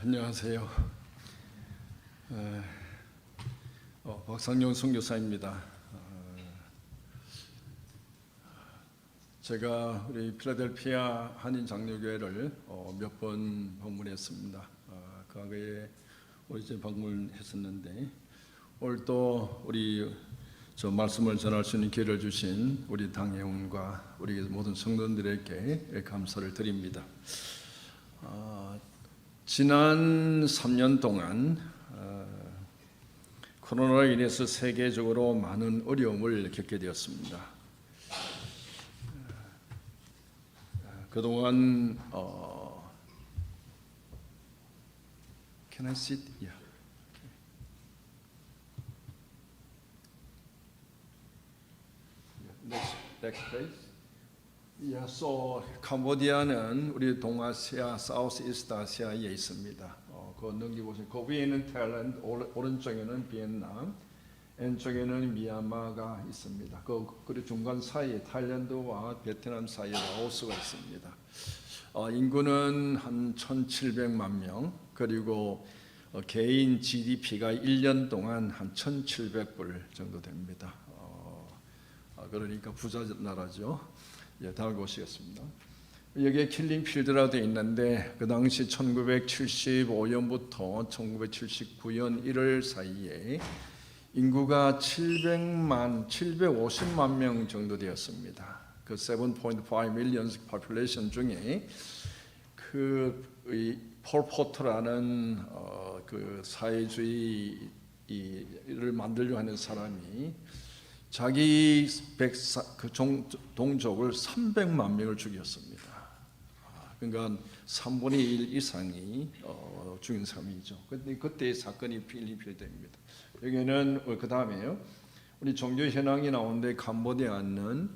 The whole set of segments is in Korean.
안녕하세요. 박상용 선교사입니다. 제가 우리 필라델피아 한인 장로교회를 몇 번 방문했습니다. 과거에 오래전에 방문했었는데 오늘 또 우리 말씀을 전할 수 있는 기회를 주신 우리 당회원과 우리 모든 성도들에게 감사를 드립니다. 지난 3년 동안 코로나로 인해서 세계적으로 많은 어려움을 겪게 되었습니다. 그동안 Can I sit? Yeah. Next page. Yeah, so 캄보디아는 우리 동아시아, 사우스이스트 아시아에 있습니다. 그거 넘기보시면 그 위에는 타일랜드, 오른쪽에는 베트남, 왼쪽에는 미얀마가 있습니다. 그리고 중간 사이에 타일랜드와 베트남 사이에 라오스가 있습니다. 인구는 한 1,700만 명, 그리고 개인 GDP가 1년 동안 한 1,700불 정도 됩니다. 그러니까 부자 나라죠. 예, 다음에 보시겠습니다. 여기에 킬링필드라고 되어 있는데 그 당시 1975년부터 1979년 1월 사이에 인구가 750만 명 정도 되었습니다. 그 7.5 million population 중에 폴포트라는 그 사회주의를 만들려고 하는 사람이 자기 동족을 300만 명을 죽였습니다. 그러니까 3분의 1 이상이 죽인 사람이죠. 그때 사건이 필리핀입니다. 여기는 그 다음에요. 우리 종교 현황이 나오는데 캄보디아는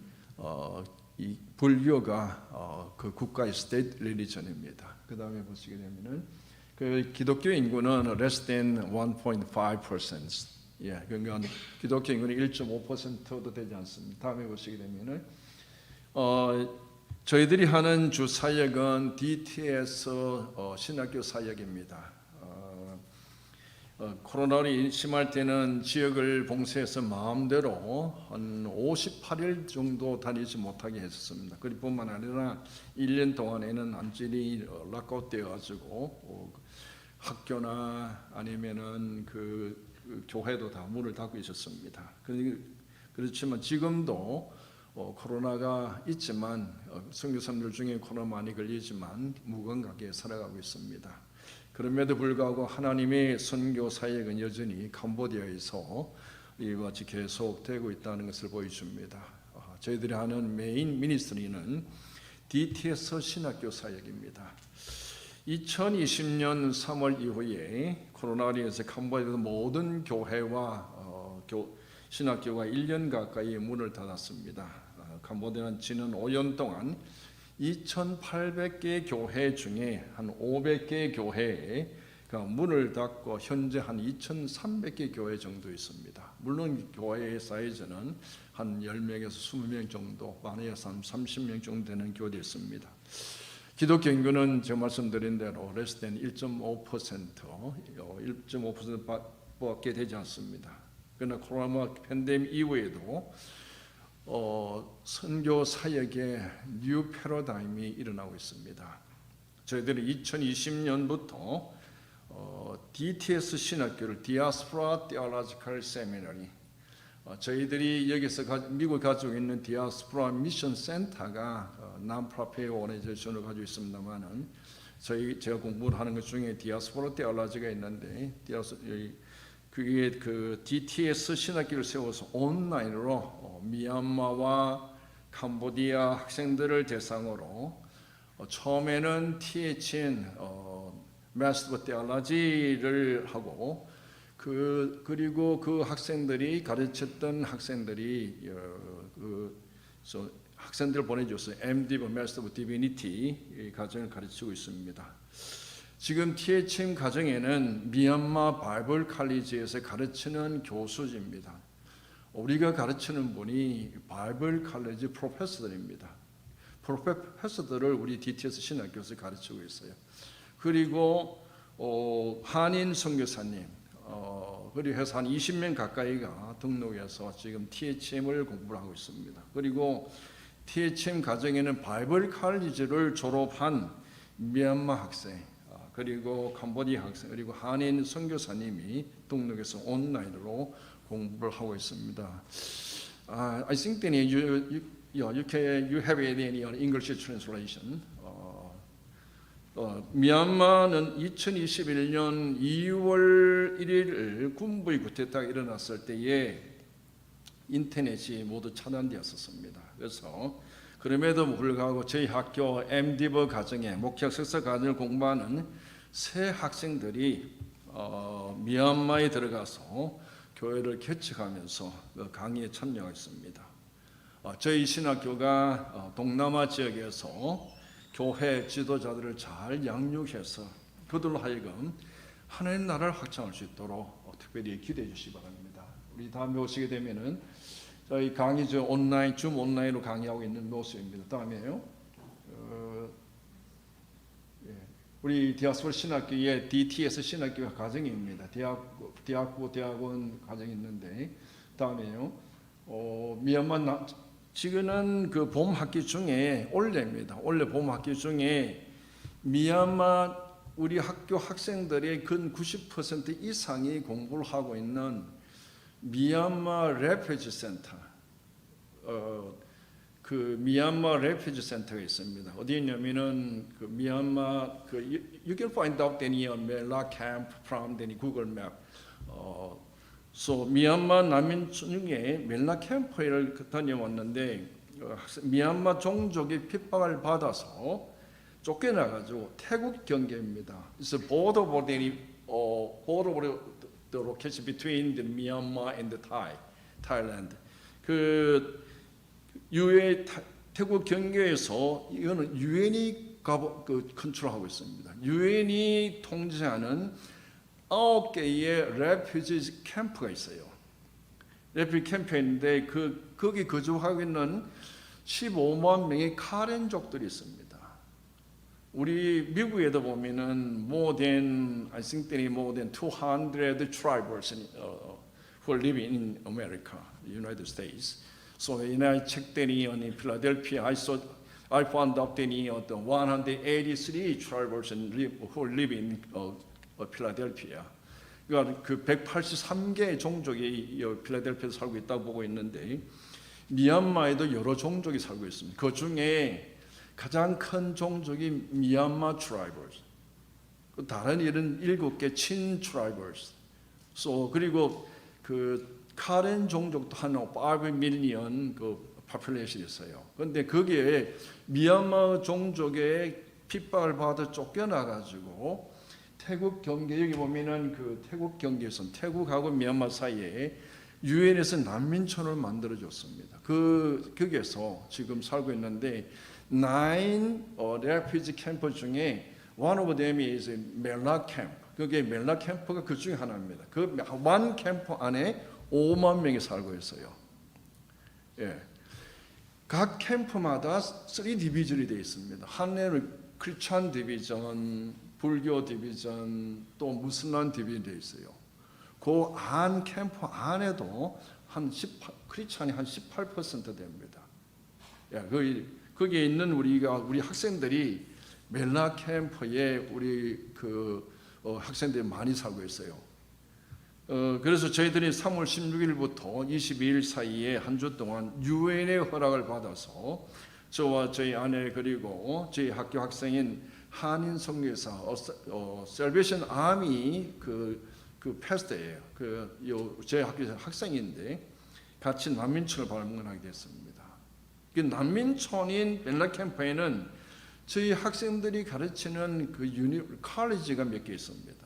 이 불교가 그 국가의 스테이트 리리전입니다. 그 다음에 보시게 되면은 그 기독교 인구는 less than 1.5%. 예, 그러니까 기독교 인구는 1.5%도 되지 않습니다. 다음에 보시게 되면은 저희들이 하는 주 사역은 DTS 신학교 사역입니다. 코로나로 심할 때는 지역을 봉쇄해서 마음대로 한 58일 정도 다니지 못하게 했었습니다. 그뿐만 아니라 1년 동안에는 완전히 락아웃되어 가지고 학교나 아니면은 그 교회도 다 문을 닫고 있었습니다. 그렇지만 지금도 코로나가 있지만 선교사님들 중에 코로나 많이 걸리지만 무건하게 살아가고 있습니다. 그럼에도 불구하고 하나님의 선교 사역은 여전히 캄보디아에서 이와 같이 계속되고 있다는 것을 보여줍니다. 저희들이 하는 메인 미니스트리는 DTS 신학교 사역입니다. 2020년 3월 이후에 코로나로 인해서 캄보디아에서 모든 교회와 신학교가 1년 가까이 문을 닫았습니다. 캄보디아는 지난 5년 동안 2,800개 교회 중에 한 500개 교회가 문을 닫고 현재 한 2,300개 교회 정도 있습니다. 물론 교회의 사이즈는 한 10명에서 20명 정도, 많아서 한 30명 정도 되는 교회도 있습니다. 기독교 인구는 제가 말씀드린 대로 less than 1.5%밖에 되지 않습니다. 그러나 코로나 팬데믹 이후에도 선교 사역의 뉴 패러다임이 일어나고 있습니다. 저희들이 2020년부터 DTS 신학교를 디아스포라 테올로지컬 세미나리, 저희들이 여기서 미국에 가지고 있는 디아스포라 미션 센터가 non-profit 오르가니제이션을 가지고 있습니다만은 제가 공부를 하는 것 중에 디아스포라 테올로지가 있는데 그게 그 DTS 신학교를 세워서 온라인으로 미얀마와 캄보디아 학생들을 대상으로 처음에는 THN 마스터 오브 테올로지를 하고 그리고 그 학생들이 가르쳤던 학생들이 학생들을 보내줘서 MDiv 마스터 오브 디비니티 과정을 가르치고 있습니다. 지금 THM 과정에는 미얀마 바이블 칼리지에서 가르치는 교수입니다. 우리가 가르치는 분이 바이블 칼리지 프로페서들입니다. 프로페서들을 우리 DTS 신학교에서 가르치고 있어요. 그리고 한인 선교사님 그리고 해서 한 20명 가까이가 등록해서 지금 THM을 공부를 하고 있습니다. 그리고 THM 과정에는 바이블 칼리지를 졸업한 미얀마 학생 그리고 캄보디아 학생 그리고 한인 선교사님이 등록해서 온라인으로 공부를 하고 있습니다. I think that you have any English translation. 미얀마는 2021년 2월 1일 군부의 쿠데타가 일어났을 때에 인터넷이 모두 차단되었었습니다. 그래서 그럼에도 불구하고 저희 학교 MDiv 과정에 목회학 석사 과정을 공부하는 새 학생들이 미얀마에 들어가서 교회를 개척하면서 강의에 참여했습니다. 저희 신학교가 동남아 지역에서 교회 지도자들을 잘 양육해서 그들로 하여금 하나님 나라를 확장할 수 있도록 특별히 기도해 주시기 바랍니다. 우리 다음에 오시게 되면은 저희 강의 온라인 줌 온라인으로 강의하고 있는 모습입니다. 다음에요. 우리 디아스포라 신학교의 DTS 신학교 과정입니다. 대학부 대학원 과정이 있는데 다음에요. 미얀마 지금은 그 봄 학기 중에 올해입니다. 올해 봄 학기 중에 미얀마 우리 학교 학생들의 근 90% 이상이 공부를 하고 있는 미얀마 레퓨지 센터, 그 미얀마 레퓨지 센터가 있습니다. 어디 있냐면은 그 미얀마 그 you can find out any Mela camp from the Google Map. So 미얀마 난민 중에 멜라 캠프를 다녀왔는데 미얀마 종족의 핍박을 받아서 쫓겨나가지고 태국 경계입니다. It's a border the location between the Myanmar and the Thailand. 그 유엔 태국 경계에서 이거는 유엔이 컨트롤하고 있습니다. 유엔이 통제하는 9개의 레퓨지 캠프가 있어요. 레퓨지 캠프가 있는데 거기 거주하고 있는 15만 명의 카렌족들이 있습니다. 우리 미국에도 보면은 I think there are more than 200 tribes who are living in America, United States. So when I checked in Philadelphia, I found out that 183 tribes who live in 필라델피아. 그러니까 그 183개의 종족이 필라델피아에 살고 있다고 보고 있는데 미얀마에도 여러 종족이 살고 있습니다. 그 중에 가장 큰 종족이 미얀마 트라이벌스. 다른 이런 7개 친 트라이벌스. 그리고 그 카렌 종족도 한 5밀리언 그 파퓰레이션이 있어요. 그런데 거기에 미얀마 종족의 핍박을 받아 쫓겨나 가지고 태국 경계 여기 보면은 그 태국 경계선 태국하고 미얀마 사이에 유엔에서 난민촌을 만들어 줬습니다. 거기에서 지금 살고 있는데 9 refugee 캠프 중에 one of them is 멜라 캠프. 그게 멜라 캠프가 그 중에 하나입니다. 그 원 캠프 안에 5만 명이 살고 있어요. 예. 각 캠프마다 3 디비전이 되어 있습니다. 하나는 크리스찬 디비전, 불교 디비전, 또 무슬만 디비전이 되어 있어요. 그 안 캠프 안에도 크리스찬이 한 18% 됩니다. 예, 거기에 있는 우리 학생들이 멜라 캠프에 우리 학생들이 많이 살고 있어요. 그래서 저희들이 3월 16일부터 22일 사이에 한 주 동안 유엔의 허락을 받아서 저와 저희 아내 그리고 저희 학교 학생인 한인 선교사 셀베이션 아미 그 패스터예요. 저희 학교 학생인데 같이 난민촌을 방문하게 됐습니다. 그 난민촌인 멜라 캠프에는 저희 학생들이 가르치는 컬리지가 몇 개 있습니다.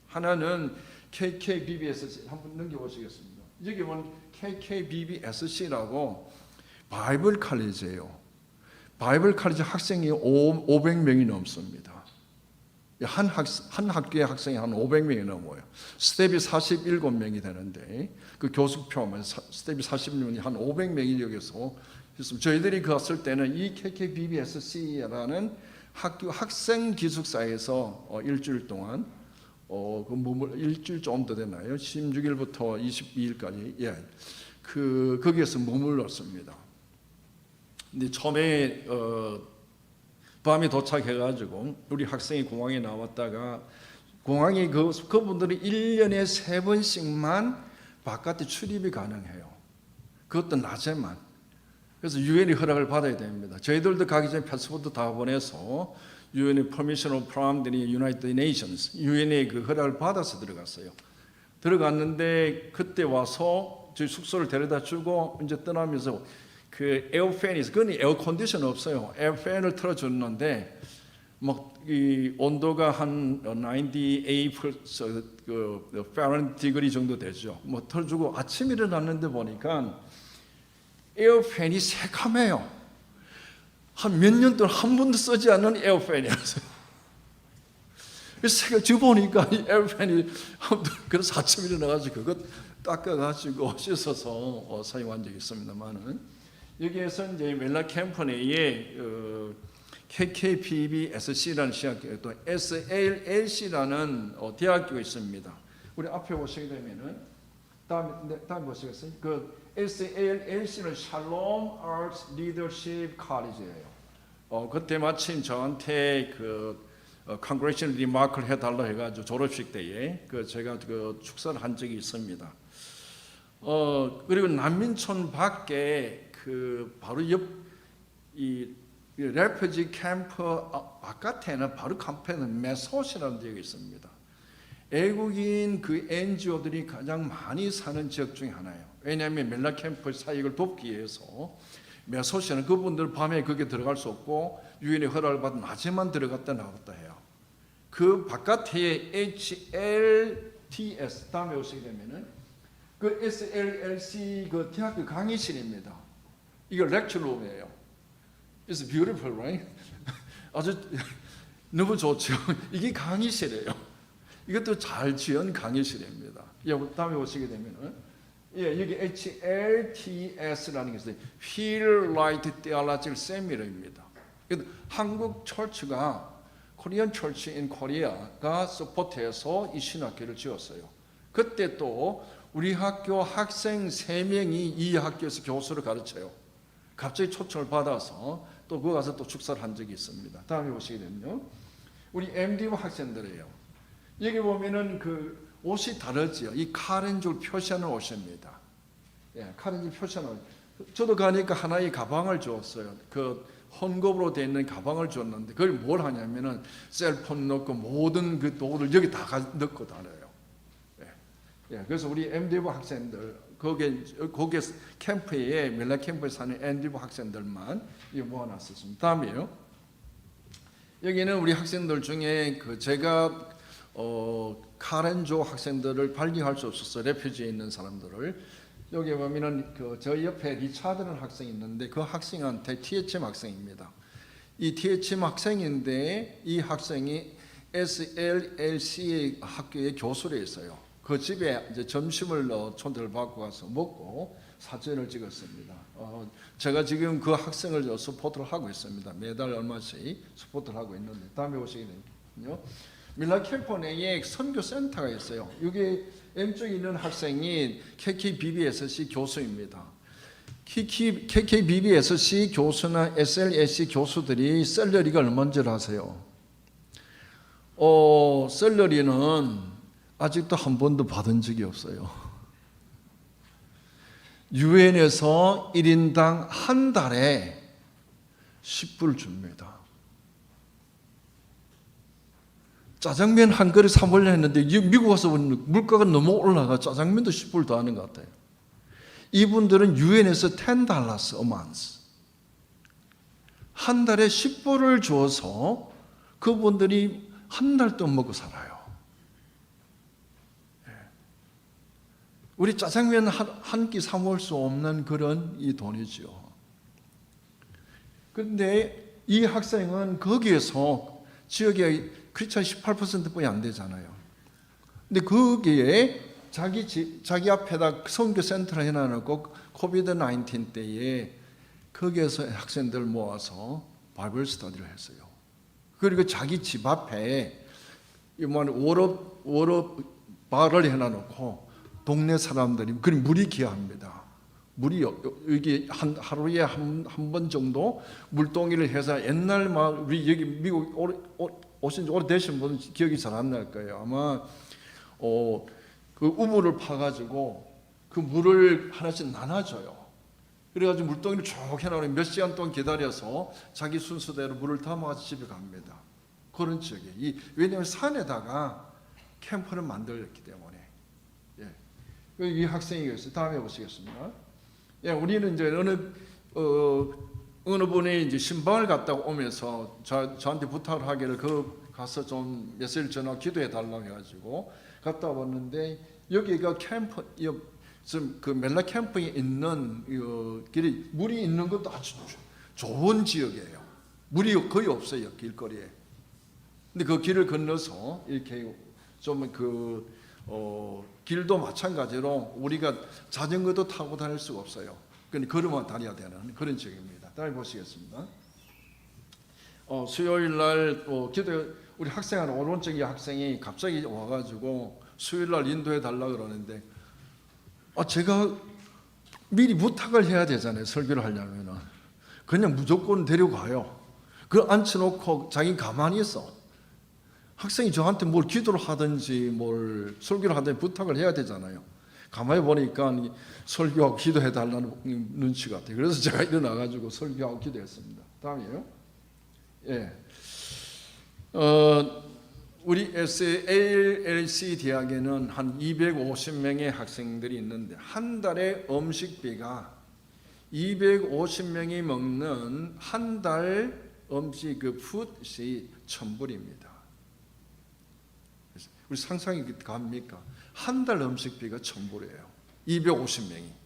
하나는 KKBBSC 한번 넘겨보시겠습니다. 여기 보면 KKBBSC라고 바이블 칼리지예요. 바이블 칼리지 학생이 500명이 넘습니다. 한 학교의 학생이 한 500명이 넘어요. 스텝이 47명이 되는데 그 교수 표하면 스텝이 40명이 한 500명이 여기서 있습니다. 저희들이 갔을 때는 이 KKBBSC라는 학교 학생 기숙사에서 일주일 동안 그 머물 일주일 좀 더 되나요? 16일부터 22일까지 거기에서 머물렀습니다. 근데 처음에 밤에 도착해가지고 우리 학생이 공항에 나왔다가 공항에 그분들은 1년에 3번씩만 바깥에 출입이 가능해요. 그것도 낮에만. 그래서 유엔이 허락을 받아야 됩니다. 저희들도 가기 전에 패스포트 다 보내서 유엔의 Permission from the United Nations, 유엔의 그 허락을 받아서 들어갔어요. 들어갔는데 그때 와서 저희 숙소를 데려다 주고 이제 떠나면서 그 에어팬이 있어. 그건 에어컨디션 없어요. 에어팬을 틀어줬는데 이 온도가 한 98 그 파렌 디그리 정도 되죠. 틀어주고 아침 일어났는데 보니까 에어팬이 새카매요. 한 몇 년 동안 한 번도 쓰지 않는 에어팬이었어요. 그래서 제가 보니까 이 에어팬이 그래서 아침 일어나가지고 그것 닦아가지고 씻어서 사용한 적이 있습니다만은 여기에서 이제 멜라 캠프 내에 KKPBSC라는 대학교 또 SLLC라는 대학교가 있습니다. 우리 앞에 보시게 되면은 다음에 보시겠어요? 그 SLLC는 샬롬 아트 리더십 컬리지예요. 그때 마침 저한테 그 컨그레이션 리마크를 해달라 해가지고 졸업식 때에 제가 축사를 한 적이 있습니다. 그리고 난민촌 밖에 바로 옆 이 레프지 캠프 바깥에는 바로 캠프에는 메소시라는 지역이 있습니다. 외국인 NGO들이 가장 많이 사는 지역 중에 하나예요. 왜냐하면 멜라 캠프 사역을 돕기 위해서 메소시는 그분들 밤에 거기에 들어갈 수 없고 유엔의 허락을 받은 낮에만 들어갔다 나왔다 해요. 그 바깥에 HLTS 다음에 오시게 되면은 그 SLLC 그 대학교 강의실입니다. 이거 렉처룸이에요. It's beautiful, right? 아주 너무 좋죠. 이게 강의실이에요. 이것도 잘 지은 강의실입니다. 다음에 오시게 되면은 여기 HLTS라는 게 있어요. Hilllight Theological Seminary입니다. 한국 철치가 코리안 철치 인 코리아가 서포트해서 이 신학교를 지었어요. 그때 또 우리 학교 학생 3명이 이 학교에서 교수를 가르쳐요. 갑자기 초청을 받아서 또 거기 가서 또 축사를 한 적이 있습니다. 다음에 보시게 되면요, 우리 MD부 학생들이에요. 여기 보면은 그 옷이 다르지요. 이 카렌줄 표시하는 옷입니다. 카렌줄 표시하는 옷. 저도 가니까 하나의 가방을 주었어요. 그 헌금으로 되어 있는 가방을 줬는데 그걸 뭘 하냐면은 셀폰 넣고 모든 그 도구를 여기 다 넣고 다녀요. 그래서 우리 MD부 학생들 거기에 캠프에 멜라 캠프에 사는 MD부 학생들만 모아놨었습니다. 다음이에요. 여기는 우리 학생들 중에 제가 카렌조 학생들을 발견할 수 없었어요. 레퓨지에 있는 사람들을. 여기 보면은 저 옆에 리차드라는 학생이 있는데 그 학생한테 THM 학생입니다. 이 THM 학생인데 이 학생이 SLLC 학교의 교수로 있어요. 그 집에 이제 점심을 초대를 받고 가서 먹고 사진을 찍었습니다. 제가 지금 그 학생을 서포트를 하고 있습니다. 매달 얼마씩 서포트를 하고 있는데 다음에 오시게 되면요. 밀라 캠프 내에 선교 센터가 있어요. 여기 왼쪽에 있는 학생이 KKBBSC 교수입니다. KKBBSC 교수나 SLSC 교수들이 셀러리가 얼마인지 아세요? 셀러리는 아직도 한 번도 받은 적이 없어요. 유엔에서 1인당 한 달에 10불 줍니다. 짜장면 한 그릇 사 먹으려 했는데 미국 와서 물가가 너무 올라가 짜장면도 10불 더 하는 것 같아요. 이분들은 유엔에서 $10 a month 한 달에 10불을 줘서 그분들이 한 달 동안 먹고 살아요. 우리 짜장면 한 끼 사 먹을 수 없는 그런 이 돈이죠. 그런데 이 학생은 거기에서 지역에 크리스찬 18%뿐이 안 되잖아요. 근데 거기에 자기 앞에다 선교 센터를 해놔놓고 코비드 19 때에 거기에서 학생들 모아서 바이블 스터디를 했어요. 그리고 자기 집 앞에 이만 워럽 바를 해놔놓고 동네 사람들이 그럼 물이 귀합니다. 물이 여기 하루에 한 번 정도 물동이를 해서 옛날 우리 여기 미국 오신 지 오래되신 분은 기억이 잘 안 날 거예요. 아마 그 우물을 파가지고 그 물을 하나씩 나눠줘요. 그래가지고 물동이를 쭉 해놓으면 몇 시간 동안 기다려서 자기 순서대로 물을 담아서 집에 갑니다. 그런 지역에 왜냐하면 산에다가 캠프를 만들었기 때문에. 예. 이 학생이 있어요. 다음에 보시겠습니다. 예, 우리는 이제 어느 분이 이제 신방을 갔다 오면서 저한테 부탁을 하기를 가서 좀 메시지를 전하고 기도해 달라고 해가지고 갔다 왔는데 여기가 캠프 지금 그 멜라 캠프에 있는 길이 물이 있는 것도 아주 좋은 지역이에요. 물이 거의 없어요 길거리에. 근데 그 길을 건너서 이렇게 좀 길도 마찬가지로 우리가 자전거도 타고 다닐 수가 없어요. 그러니까 걸어만 다녀야 되는 그런 지역입니다. 다음에 보시겠습니다. 수요일 날 우리 학생 하나 오른쪽에 학생이 갑자기 와가지고 수요일 날 인도해 달라 그러는데 제가 미리 부탁을 해야 되잖아요. 설교를 하려면은 그냥 무조건 데려가요. 그걸 앉혀놓고 자기 가만히 있어. 학생이 저한테 뭘 기도를 하든지 뭘 설교를 하든지 부탁을 해야 되잖아요. 가만히 보니까 설교하고 기도해달라는 눈치 같아요. 그래서 제가 일어나가지고 설교하고 기도했습니다. 다음이에요. 예. 우리 ALC 대학에는 한 250명의 학생들이 있는데 한 달에 음식비가 250명이 먹는 한 달 음식 푸드시 1,000불입니다. 우리 상상이 갑니까? 한 달 음식비가 1,000불이에요. 250명이.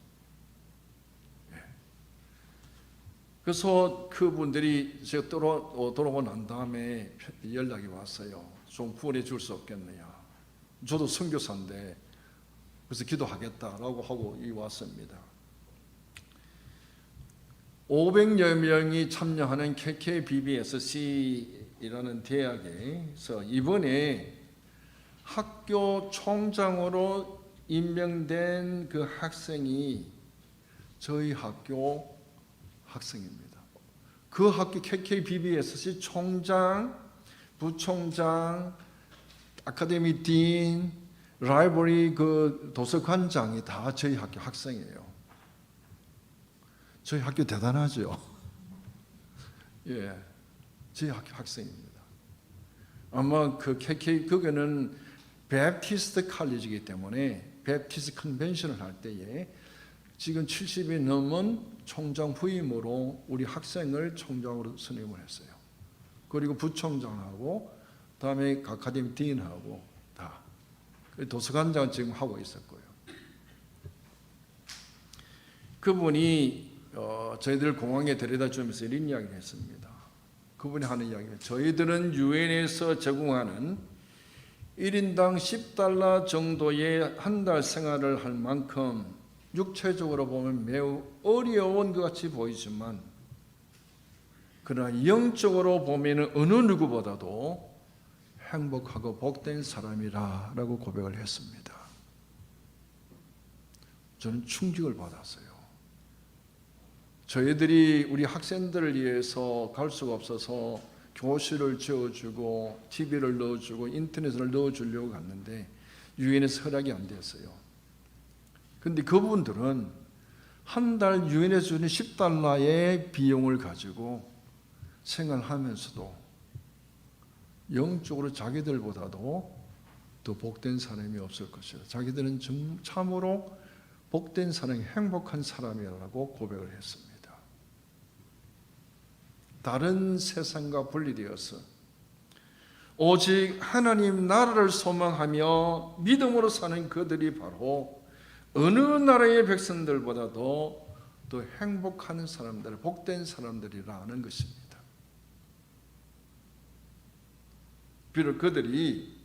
그래서 그분들이 제가 돌아오고 난 다음에 연락이 왔어요. 좀 후원해 줄 수 없겠느냐. 저도 선교사인데 그래서 기도하겠다라고 하고 왔습니다. 500여 명이 참여하는 KKBBSC라는 대학에서 이번에 학교 총장으로 임명된 그 학생이 저희 학교 학생입니다. 그 학교 KKBBSC 총장, 부총장, 아카데미 딘, 라이브러리 도서관장이 다 저희 학교 학생이에요. 저희 학교 대단하죠. 예, 저희 학교 학생입니다. 아마 그거는 베프티스트 칼리지이기 때문에 베프티스트 컨벤션을 할 때에 지금 70이 넘은 총장 후임으로 우리 학생을 총장으로 선임을 했어요. 그리고 부총장하고 다음에 아카데미 딘하고 다 도서관장은 지금 하고 있었고요. 그분이 저희들 공항에 데려다 주면서 이런 이야기를 했습니다. 그분이 하는 이야기는 저희들은 유엔에서 제공하는 1인당 $10 정도의 한 달 생활을 할 만큼 육체적으로 보면 매우 어려운 것 같이 보이지만 그러나 영적으로 보면 어느 누구보다도 행복하고 복된 사람이라고 고백을 했습니다. 저는 충격을 받았어요. 저희들이 우리 학생들을 위해서 갈 수가 없어서 교실을 지어주고 TV를 넣어주고 인터넷을 넣어주려고 갔는데 유엔에서 허락이 안 됐어요. 그런데 그분들은 한 달 유엔에서 주는 $10의 비용을 가지고 생활하면서도 영적으로 자기들보다도 더 복된 사람이 없을 것이다. 자기들은 참으로 복된 사람이 행복한 사람이라고 고백을 했습니다. 다른 세상과 분리되어서 오직 하나님 나라를 소망하며 믿음으로 사는 그들이 바로 어느 나라의 백성들보다도 더 행복한 사람들, 복된 사람들이라는 것입니다. 비록 그들이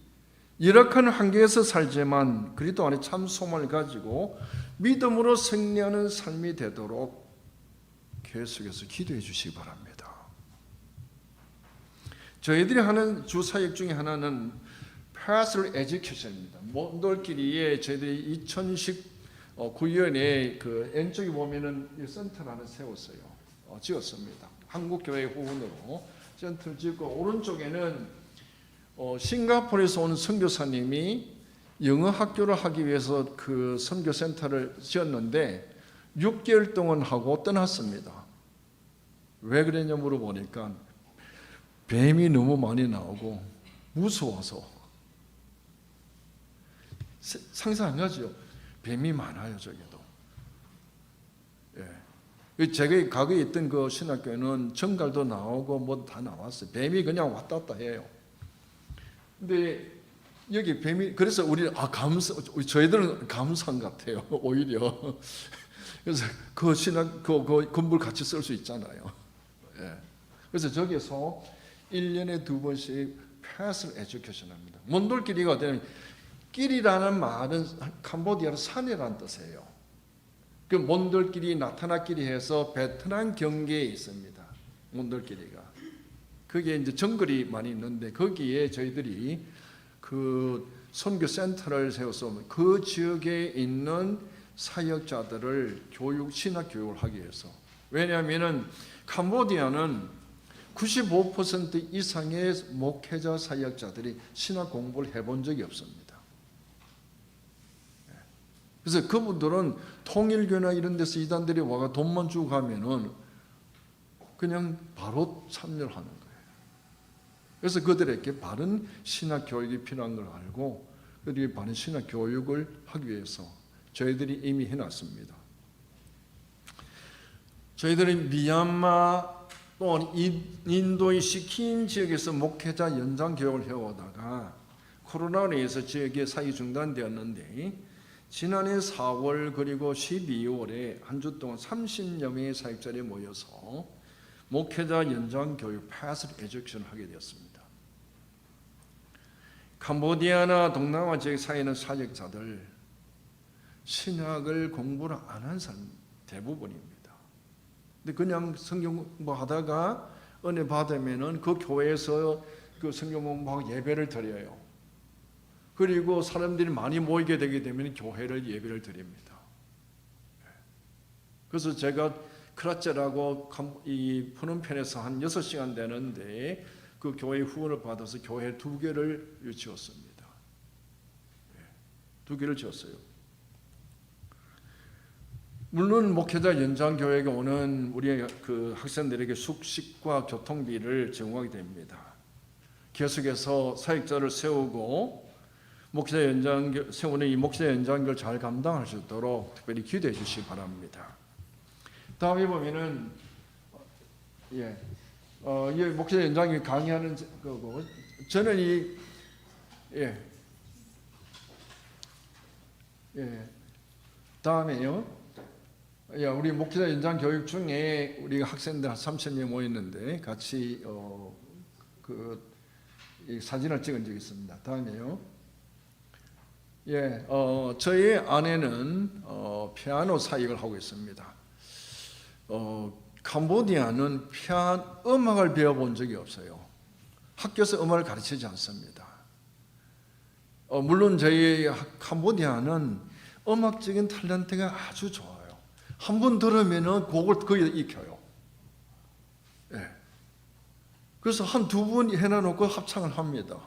열악한 환경에서 살지만 그리스도 안에 참 소망을 가지고 믿음으로 승리하는 삶이 되도록 계속해서 기도해 주시기 바랍니다. 저희들이 하는 주사역 중에 하나는 Pastoral Education입니다. 몬돌끼리에 저희들이 2019년에 그 왼쪽에 보면은 이 센터를 하나 세웠어요. 지었습니다. 한국교회 후원으로 센터를 짓고, 오른쪽에는 싱가포르에서 온 선교사님이 영어 학교를 하기 위해서 그 선교센터를 지었는데 6개월 동안 하고 떠났습니다. 왜 그랬냐 물어보니까 뱀이 너무 많이 나오고 무서워서. 상상 안 가죠? 뱀이 많아요, 저기도. 예. 제가 과거에 있던 그 신학교에는 정갈도 나오고 뭐 다 나왔어요. 뱀이 그냥 왔다 갔다 해요. 근데 여기 뱀이, 그래서 우리 저희들은 감사한 것 같아요. 오히려. 그래서 그 신학 그 건물 같이 쓸 수 있잖아요. 예. 그래서 저기서 1년에 2번씩 Pastoral Education 합니다. 몬돌끼리가 어때요? 끼리라는 말은 캄보디아로 산이라는 뜻이에요. 그 몬돌끼리 나타나끼리 해서 베트남 경계에 있습니다. 몬돌끼리가. 거기에 이제 정글이 많이 있는데 거기에 저희들이 그 선교 센터를 세워서 그 지역에 있는 사역자들을 신학 교육을 하기 위해서. 왜냐하면은 캄보디아는 95% 이상의 목회자 사역자들이 신학 공부를 해본 적이 없습니다. 그래서 그분들은 통일교나 이런 데서 이단들이 와가 돈만 주고 가면은 그냥 바로 참여를 하는 거예요. 그래서 그들에게 바른 신학 교육이 필요한 걸 알고 그들이 바른 신학 교육을 하기 위해서 저희들이 이미 해놨습니다. 저희들이 미얀마 또는 인도의 시킨 지역에서 목회자 연장 교육을 해오다가 코로나로 인해서 지역의 사역이 중단되었는데 지난해 4월 그리고 12월에 한 주 동안 30여 명의 사역자들이 모여서 목회자 연장 교육 Pastoral Education을 하게 되었습니다. 캄보디아나 동남아 지역 사이는 사역자들 신학을 공부를 안 한 사람 대부분입니다. 근데 그냥 성경 공부하다가 은혜 받으면은 그 교회에서 그 성경 공부하고 예배를 드려요. 그리고 사람들이 많이 모이게 되게 되면 교회를 예배를 드립니다. 그래서 제가 크라체라고 이 푸놈펜에서 한 6시간 되는데 그 교회 후원을 받아서 교회 2개를 지었습니다. 2개를 지었어요. 물론 목회자 연장 교회에 오는 우리 그 학생들에게 숙식과 교통비를 제공하게 됩니다. 계속해서 사역자를 세우고 목회자 연장 세우는 이 목회자 연장교를 잘 감당할 수 있도록 특별히 기도해 주시기 바랍니다. 다음에 보면은 이 목회자 연장이 강의하는 거고 저는 다음에요. 우리 목회자 연장 교육 중에 우리 학생들 한 30명 모였는데 같이 이 사진을 찍은 적이 있습니다. 다음에요. 저희 아내는 피아노 사역을 하고 있습니다. 캄보디아는 음악을 배워본 적이 없어요. 학교에서 음악을 가르치지 않습니다. 물론 저희 캄보디아는 음악적인 탤런트가 아주 좋아요. 한 번 들으면은 곡을 거의 익혀요. 그래서 한 2번 해놔놓고 합창을 합니다.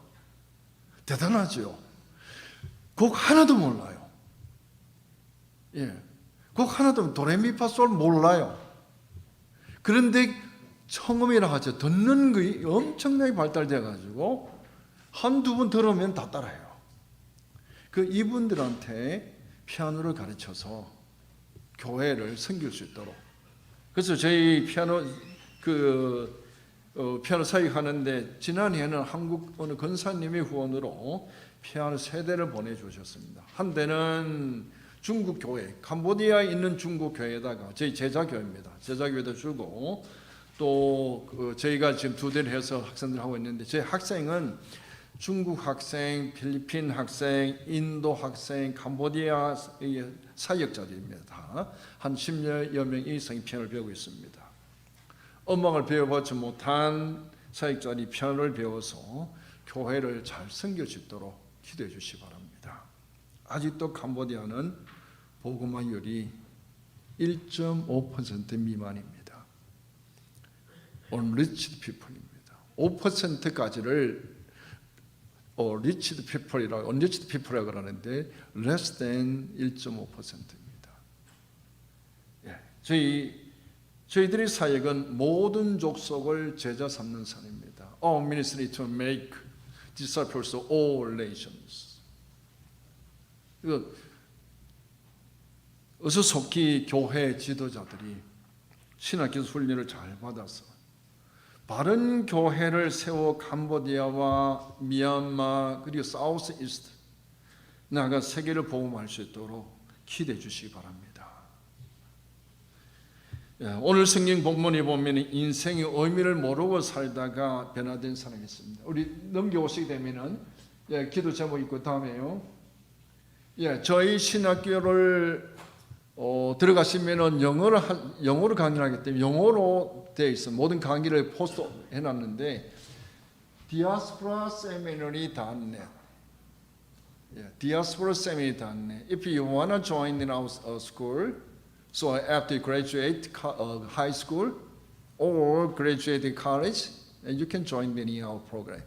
대단하죠. 곡 하나도 몰라요. 곡 하나도 도레미파솔 몰라요. 그런데 청음이라 하죠. 듣는 게 엄청나게 발달돼 가지고 한두 번 들으면 다 따라해요. 이분들한테 피아노를 가르쳐서 교회를 섬길 수 있도록. 그래서 저희 피아노 피아노 사역하는데 지난해에는 한국 어느 권사님의 후원으로 피아노 3대를 보내주셨습니다. 한 대는 중국 교회, 캄보디아에 있는 중국 교회에다가 저희 제자교회입니다. 제자교회도 주고 또 저희가 지금 2대를 해서 학생들 하고 있는데 저희 학생은 중국 학생, 필리핀 학생, 인도 학생, 캄보디아 사역자들입니다. 한 10여 명 이상이 피아노를 배우고 있습니다. 음악을 배워보지 못한 사역자들이 피아노를 배워서 교회를 잘 섬길 수 있도록 기도해 주시기 바랍니다. 아직도 캄보디아는 보고마율이 1.5% 미만입니다. Unreached people입니다. 5%까지를 reached people이라고, unreached people이라고 그러는데 less than 1.5%입니다. 저희들의 사역은 모든 족속을 제자 삼는 사역입니다. Our ministry to make disciples of all nations. 어서 속히 교회 지도자들이 신학교 훈련을 잘 받아서 바른 교회를 세워 캄보디아와 미얀마 그리고 사우스 이스트 나아가 세계를 복음할 수 있도록 기대해 주시기 바랍니다. 오늘 성경 본문에 보면 인생의 의미를 모르고 살다가 변화된 사람이 있습니다. 우리 넘겨오시게 되면은 기도 제목 있고 다음에요. 저희 신학교를 들어가시면은 영어로 강의를 하기 때문에 영어로 되어 있어. 모든 강의를 포스트 해놨는데 diasporaseminary.net diasporaseminary.net If you wanna join in our school, so after you graduate high school or graduate college, you can join in our program.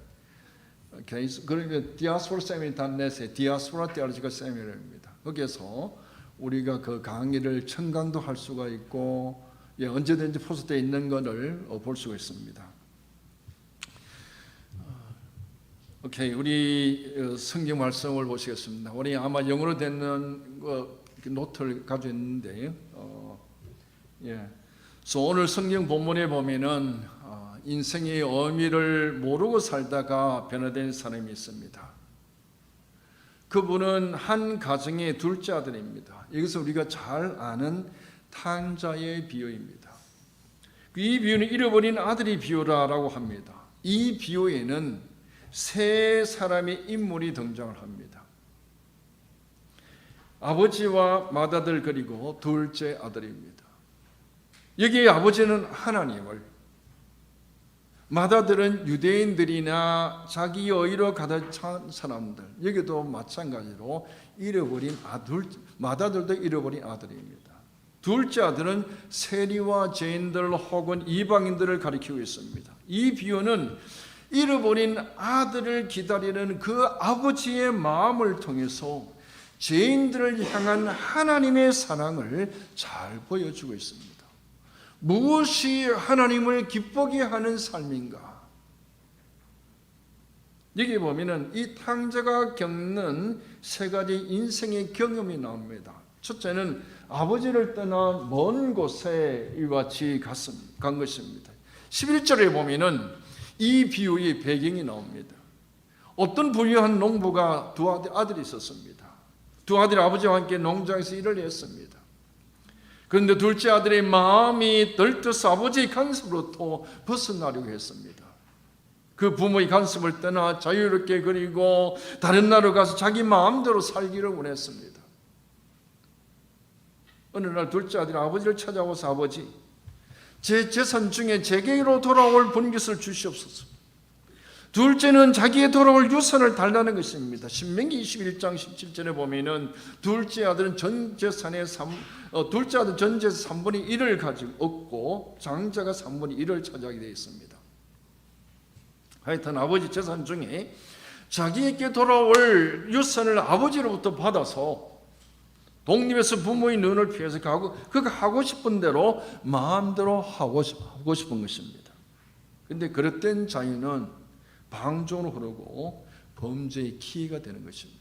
Okay, so 그러니까 diasporaseminary.net의 diaspora theological seminary입니다. 거기에서 우리가 그 강의를 청강도 할 수가 있고 언제든지 포스트되어 있는 것을 볼 수가 있습니다. 오케이, 우리 성경 말씀을 보시겠습니다. 우리 아마 영어로 되는 노트를 가지고 있는데, 그래서 오늘 성경 본문에 보면은 인생의 의미를 모르고 살다가 변화된 사람이 있습니다. 그분은 한 가정의 둘째 아들입니다. 여기서 우리가 잘 아는 탕자의 비유입니다. 이 비유는 잃어버린 아들의 비유라고 합니다. 이 비유에는 세 사람의 인물이 등장을 합니다. 아버지와 맏아들 그리고 둘째 아들입니다. 여기 아버지는 하나님을, 맏아들은 유대인들이나 자기 의로 가득 찬 사람들, 여기도 마찬가지로 잃어버린 아들, 맏아들도 잃어버린 아들입니다. 둘째 아들은 세리와 죄인들 혹은 이방인들을 가리키고 있습니다. 이 비유는 잃어버린 아들을 기다리는 그 아버지의 마음을 통해서 죄인들을 향한 하나님의 사랑을 잘 보여주고 있습니다. 무엇이 하나님을 기쁘게 하는 삶인가? 여기 보면은 이 탕자가 겪는 세 가지 인생의 경험이 나옵니다. 첫째는 아버지를 떠나 먼 곳에 이와 같이 간 것입니다. 11절에 보면은 이 비유의 배경이 나옵니다. 어떤 부유한 농부가 두 아들이 있었습니다. 두 아들이 아버지와 함께 농장에서 일을 했습니다. 그런데 둘째 아들의 마음이 들떠서 아버지의 간섭으로부터 벗어나려고 했습니다. 그 부모의 간섭을 떠나 자유롭게 그리고 다른 나라로 가서 자기 마음대로 살기를 원했습니다. 어느 날 둘째 아들이 아버지를 찾아와서 아버지, 제 재산 중에 제게로 돌아올 분깃을 주시옵소서. 둘째는 자기의 돌아올 유산을 달라는 것입니다. 신명기 21장 17절에 보면은 둘째 아들은 전 재산의 둘째 아들 전 재산 3분의 1을 가지고 얻고 장자가 3분의 1을 차지하게 되어 있습니다. 하여튼 아버지 재산 중에 자기에게 돌아올 유산을 아버지로부터 받아서 독립해서 부모의 눈을 피해서 그가 하고 싶은 대로 마음대로 하고 싶은 것입니다. 그런데 그릇된 자유는 방종으로 흐르고 범죄의 키가 되는 것입니다.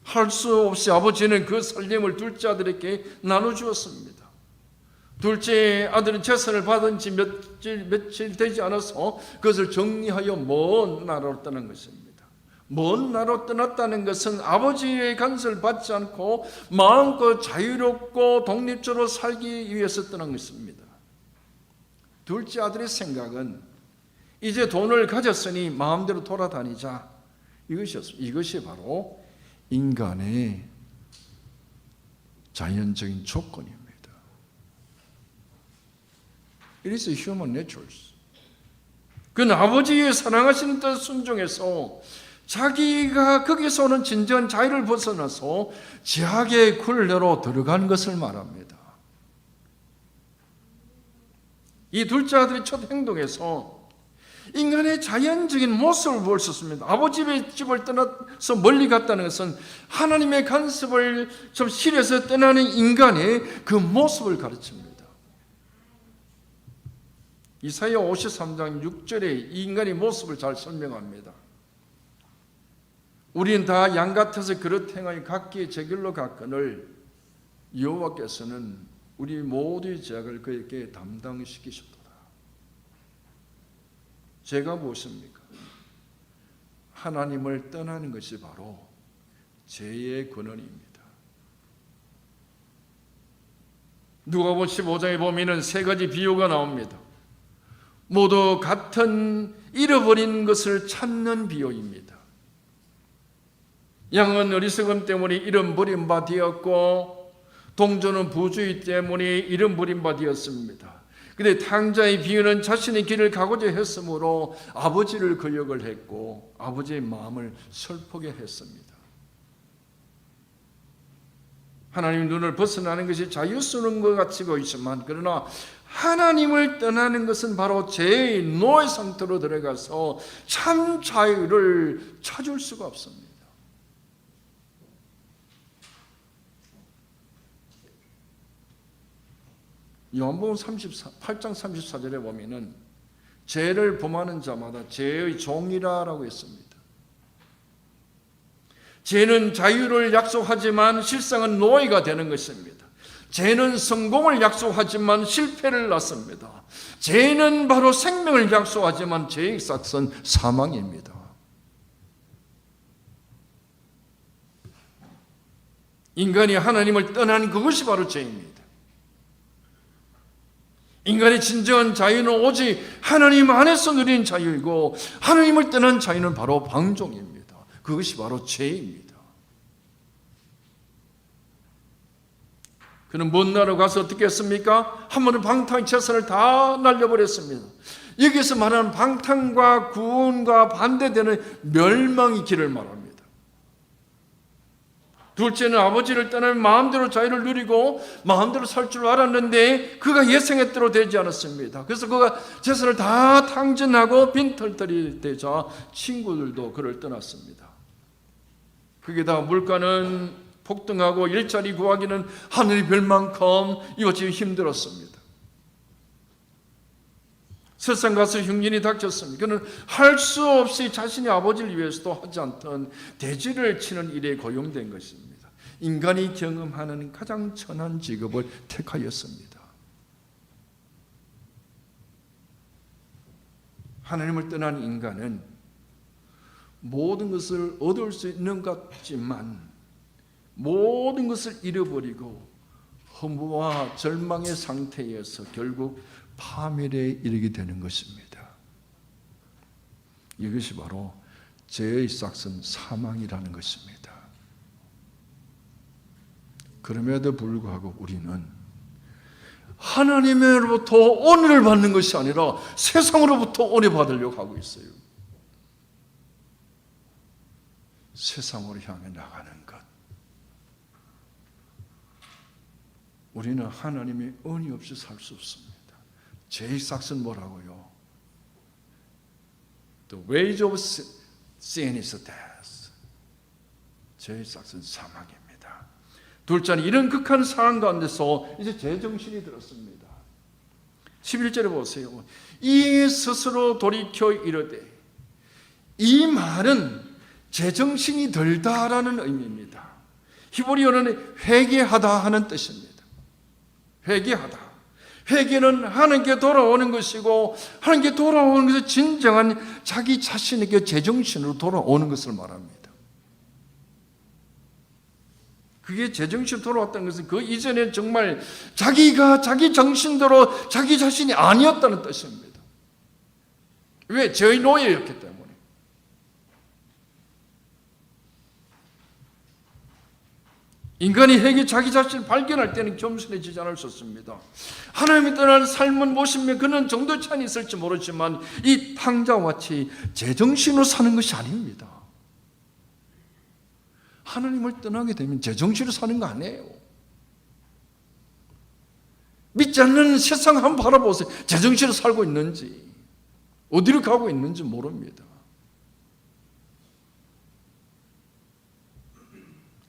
할 수 없이 아버지는 그 살림을 둘째 아들에게 나눠주었습니다. 둘째 아들은 재산을 받은 지 며칠 되지 않아서 그것을 정리하여 먼 나라로 떠난 것입니다. 먼 나라로 떠났다는 것은 아버지의 간섭을 받지 않고 마음껏 자유롭고 독립적으로 살기 위해서 떠난 것입니다. 둘째 아들의 생각은 이제 돈을 가졌으니 마음대로 돌아다니자, 이것이었습니다. 이것이 바로 인간의 자연적인 조건입니다. It is human nature. 그는 아버지의 사랑하시는 뜻 순종해서 자기가 거기서 오는 진정한 자유를 벗어나서 죄악의 굴레로 들어간 것을 말합니다. 이 둘째 아들의 첫 행동에서 인간의 자연적인 모습을 볼 수 있습니다. 아버지의 집을 떠나서 멀리 갔다는 것은 하나님의 간섭을 좀 실에서 떠나는 인간의 그 모습을 가르칩니다. 이사야 53장 6절에 이 인간의 모습을 잘 설명합니다. 우리는 다 양 같아서 그릇 행하여 각기 제 길로 갔거늘 여호와께서는 우리 모두의 죄악을 그에게 담당시키셨도다. 죄가 무엇입니까? 하나님을 떠나는 것이 바로 죄의 근원입니다. 누가복음 15장에 보면은 세 가지 비유가 나옵니다. 모두 같은 잃어버린 것을 찾는 비유입니다. 양은 어리석음 때문에 잃어버린 바 되었고 동전은 부주의 때문에 잃어버린 바 되었습니다. 그런데 탕자의 비유는 자신의 길을 가고자 했으므로 아버지를 거역을 했고 아버지의 마음을 슬프게 했습니다. 하나님 눈을 벗어나는 것이 자유스러운 것 같이 보이지만 그러나 하나님을 떠나는 것은 바로 죄의 노예 상태로 들어가서 참 자유를 찾을 수가 없습니다. 요한복음 8장 34절에 보면은 죄를 범하는 자마다 죄의 종이라고 했습니다. 죄는 자유를 약속하지만 실상은 노예가 되는 것입니다. 죄는 성공을 약속하지만 실패를 낳습니다. 죄는 바로 생명을 약속하지만 죄의 삭은 사망입니다. 인간이 하나님을 떠난 그것이 바로 죄입니다. 인간의 진정한 자유는 오직 하나님 안에서 누리는 자유이고 하나님을 떠난 자유는 바로 방종입니다. 그것이 바로 죄입니다. 그는 먼 나라로 가서 어떻게 했습니까? 한 번은 방탕 재산을 다 날려버렸습니다. 여기서 말하는 방탕과 구원과 반대되는 멸망의 길을 말합니다. 둘째는 아버지를 떠나면 마음대로 자유를 누리고 마음대로 살 줄 알았는데 그가 예상의 대로 되지 않았습니다. 그래서 그가 재산을 다 탕진하고 빈털터리 되자 친구들도 그를 떠났습니다. 그게 다 물가는 폭등하고 일자리 구하기는 하늘이 별 만큼 이것이 힘들었습니다. 세상 가서 흉년이 닥쳤습니다. 그는 할 수 없이 자신의 아버지를 위해서도 하지 않던 대지를 치는 일에 고용된 것입니다. 인간이 경험하는 가장 천한 직업을 택하였습니다. 하나님을 떠난 인간은 모든 것을 얻을 수 있는 것 같지만 모든 것을 잃어버리고 허무와 절망의 상태에서 결국 파멸에 이르게 되는 것입니다. 이것이 바로 죄의 삭은 사망이라는 것입니다. 그럼에도 불구하고 우리는 하나님으로부터 은혜를 받는 것이 아니라 세상으로부터 은혜 받으려고 하고 있어요. 세상으로 향해 나가는 것. 우리는 하나님의 은혜 없이 살 수 없습니다. 죄의 삭은 뭐라고요? The wage of sin is death. 죄의 삭은 사망입니다. 둘째는 이런 극한 상황 가운데서 이제 제정신이 들었습니다. 11절에 보세요. 이 스스로 돌이켜 이르되, 이 말은 제정신이 들다라는 의미입니다. 히브리어는 회개하다 하는 뜻입니다. 회개하다. 회개는 하나님께 돌아오는 것이고 하나님께 돌아오는 것은 진정한 자기 자신에게 제정신으로 돌아오는 것을 말합니다. 그게 제정신으로 돌아왔다는 것은 그 이전에 정말 자기가 자기 정신대로 자기 자신이 아니었다는 뜻입니다. 왜? 죄의 노예였기 때문에. 인간이 회개 자기 자신을 발견할 때는 겸손해지지 않을 수 없습니다. 하나님이 떠난 삶은 무엇이며 그는 정도 차이는 있을지 모르지만 이 탕자와 같이 제정신으로 사는 것이 아닙니다. 하나님을 떠나게 되면 제정신으로 사는 거 아니에요. 믿지 않는 세상 한번 바라보세요. 제정신으로 살고 있는지, 어디로 가고 있는지 모릅니다.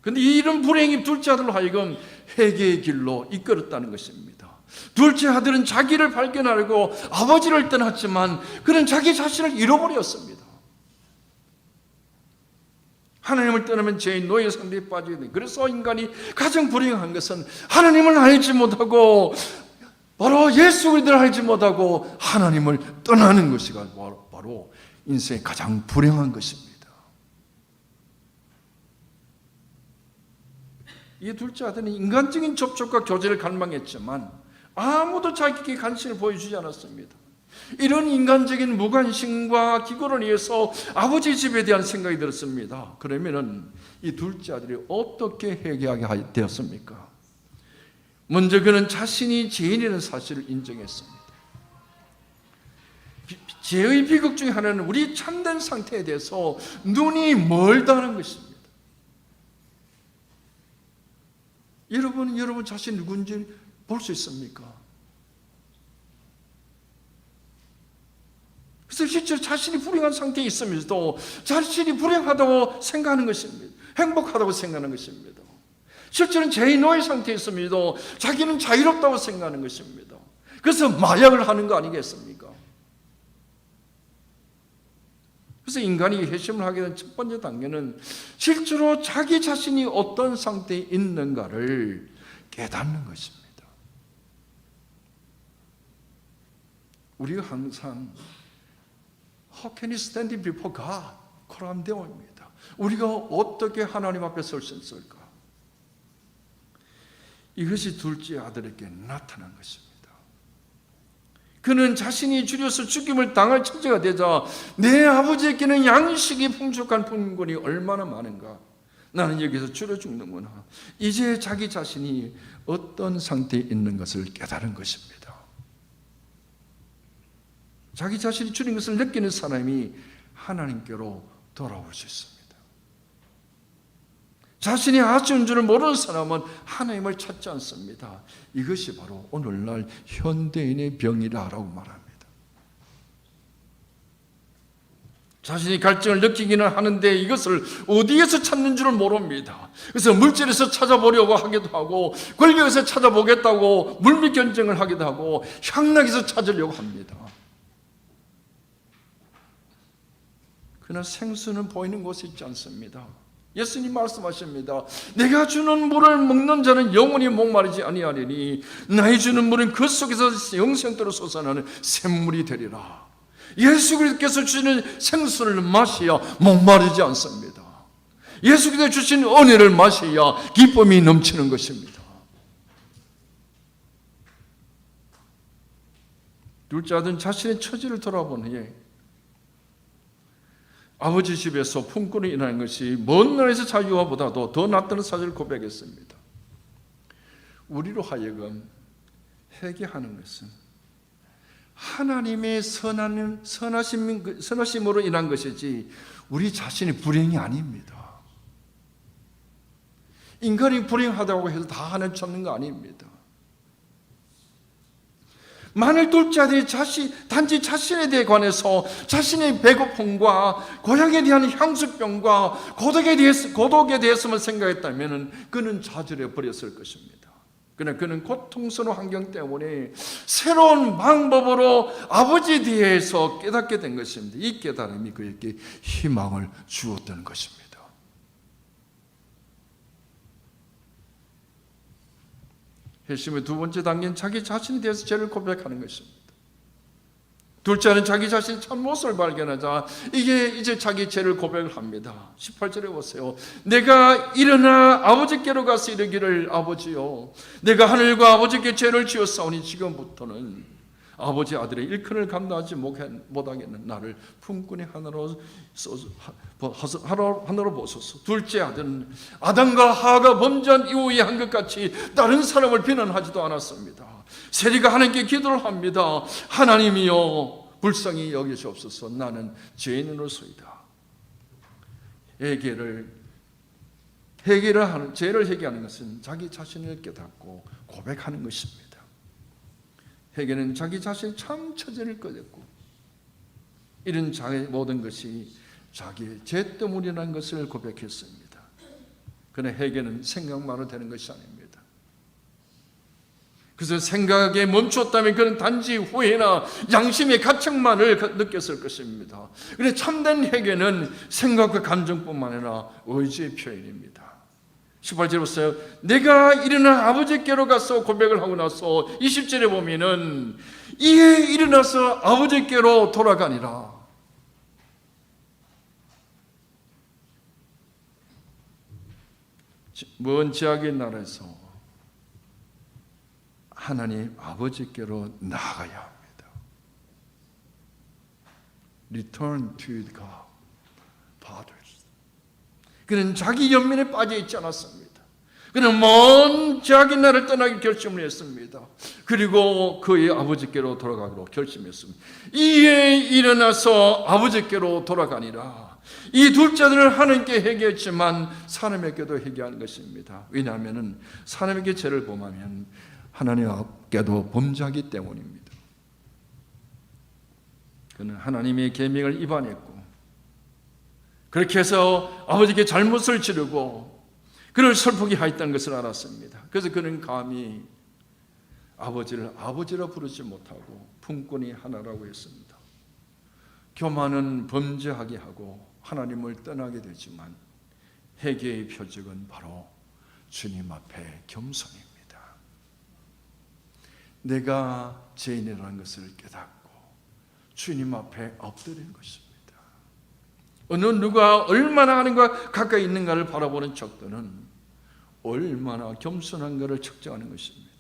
그런데 이런 불행이 둘째 아들로 하여금 회개의 길로 이끌었다는 것입니다. 둘째 아들은 자기를 발견하려고 아버지를 떠났지만 그는 자기 자신을 잃어버렸습니다. 하나님을 떠나면 죄의 노예 상태에 빠지게 됩니다. 그래서 인간이 가장 불행한 것은 하나님을 알지 못하고 바로 예수 그리스도를 알지 못하고 하나님을 떠나는 것이 바로 인생의 가장 불행한 것입니다. 이 둘째 아들은 인간적인 접촉과 교제를 갈망했지만 아무도 자기에게 관심을 보여주지 않았습니다. 이런 인간적인 무관심과 기고를 위해서 아버지 집에 대한 생각이 들었습니다. 그러면은 이 둘째 아들이 어떻게 회개하게 되었습니까? 먼저 그는 자신이 죄인이라는 사실을 인정했습니다. 죄의 비극 중에 하나는 우리 참된 상태에 대해서 눈이 멀다는 것입니다. 여러분 자신이 누군지 볼 수 있습니까? 그래서 실제로 자신이 불행한 상태에 있으면서도 자신이 불행하다고 생각하는 것입니다. 행복하다고 생각하는 것입니다. 실제로는 죄의 노예 상태에 있으면서도 자기는 자유롭다고 생각하는 것입니다. 그래서 마약을 하는 거 아니겠습니까? 그래서 인간이 회심을 하게 된 첫 번째 단계는 실제로 자기 자신이 어떤 상태에 있는가를 깨닫는 것입니다. 우리가 항상 How can you stand before God? 코람데오입니다. 우리가 어떻게 하나님 앞에 설 수 있을까? 이것이 둘째 아들에게 나타난 것입니다. 그는 자신이 줄여서 죽임을 당할 처지가 되자 내 아버지에게는 양식이 풍족한 분권이 얼마나 많은가? 나는 여기서 줄여 죽는구나. 이제 자기 자신이 어떤 상태에 있는 것을 깨달은 것입니다. 자기 자신이 줄인 것을 느끼는 사람이 하나님께로 돌아올 수 있습니다. 자신이 아쉬운 줄을 모르는 사람은 하나님을 찾지 않습니다. 이것이 바로 오늘날 현대인의 병이라고 말합니다. 자신이 갈증을 느끼기는 하는데 이것을 어디에서 찾는 줄을 모릅니다. 그래서 물질에서 찾아보려고 하기도 하고 권력에서 찾아보겠다고 물밑 견쟁을 하기도 하고 향락에서 찾으려고 합니다. 그러나 생수는 보이는 곳에 있지 않습니다. 예수님 말씀하십니다. 내가 주는 물을 먹는 자는 영원히 목마르지 아니하리니 나의 주는 물은 그 속에서 영생토록 솟아나는 샘물이 되리라. 예수 그리스도께서 주시는 생수를 마셔야 목마르지 않습니다. 예수 그리스도 주신 은혜를 마셔야 기쁨이 넘치는 것입니다. 둘째 아들은 자신의 처지를 돌아본 후에 아버지 집에서 품꾼이 일하는 것이 먼 나라에서 자유와 보다도 더 낫다는 사실을 고백했습니다. 우리로 하여금 회개하는 것은 하나님의 선하심으로 인한 것이지 우리 자신의 불행이 아닙니다. 인간이 불행하다고 해서 다 하나님 찾는 거 아닙니다. 만일 둘째 아들이 단지 자신에 대해 관해서 자신의 배고픔과 고향에 대한 향수병과 고독에 대해서만 생각했다면 그는 좌절해 버렸을 것입니다. 그러나 그는 고통스러운 환경 때문에 새로운 방법으로 아버지에 대해서 깨닫게 된 것입니다. 이 깨달음이 그에게 희망을 주었던 것입니다. 회심의 두 번째 단계는 자기 자신에 대해서 죄를 고백하는 것입니다. 둘째는 자기 자신의 참모습을 발견하자 이제 자기 죄를 고백을 합니다. 18절에 보세요. 내가 일어나 아버지께로 가서 이르기를 아버지요 내가 하늘과 아버지께 죄를 지었사오니 지금부터는 아버지 아들의 일꾼을 감당하지 못하겠는 나를 품꾼의 하나로 보소서. 둘째 아들은 아담과 하와가 범죄한 이후에 한 것 같이 다른 사람을 비난하지도 않았습니다. 세리가 하나님께 기도를 합니다. 하나님이여 불쌍히 여기시옵소서. 나는 죄인으로서이다. 회개를 죄를 회개하는 것은 자기 자신을 깨닫고 고백하는 것입니다. 회개는 자기 자신이 참 처절을 꺼냈고 이런 자의 모든 것이 자기의 죄 때문이라는 것을 고백했습니다. 그러나 회개는 생각만으로 되는 것이 아닙니다. 그래서 생각에 멈췄다면 그는 단지 후회나 양심의 가책만을 느꼈을 것입니다. 그런데 참된 회개는 생각과 감정뿐만 아니라 의지의 표현입니다. 18절에 보세요. 내가 일어나 아버지께로 가서 고백을 하고 나서 20절에 보면은 이에 일어나서 아버지께로 돌아가니라. 먼 지하의 나라에서 하나님 아버지께로 나아가야 합니다. Return to God, Father. 그는 자기 연민에 빠져 있지 않았습니다. 그는 먼 자기 나라를 떠나기 결심을 했습니다. 그리고 그의 아버지께로 돌아가기로 결심했습니다. 이에 일어나서 아버지께로 돌아가니라. 이 둘째 아들은 하나님께 회개했지만 사람에게도 회개하는 것입니다. 왜냐하면 사람에게 죄를 범하면 하나님께도 범죄하기 때문입니다. 그는 하나님의 계명을 위반했고 그렇게 해서 아버지께 잘못을 지르고 그를 슬프게 하였다는 것을 알았습니다. 그래서 그는 감히 아버지를 아버지라 부르지 못하고 품꾼이 하나라고 했습니다. 교만은 범죄하게 하고 하나님을 떠나게 되지만 회개의 표적은 바로 주님 앞에 겸손입니다. 내가 죄인이라는 것을 깨닫고 주님 앞에 엎드리는 것입니다. 어느 누가 얼마나 하나님과 가까이 있는가를 바라보는 척도는 얼마나 겸손한가를 측정하는 것입니다.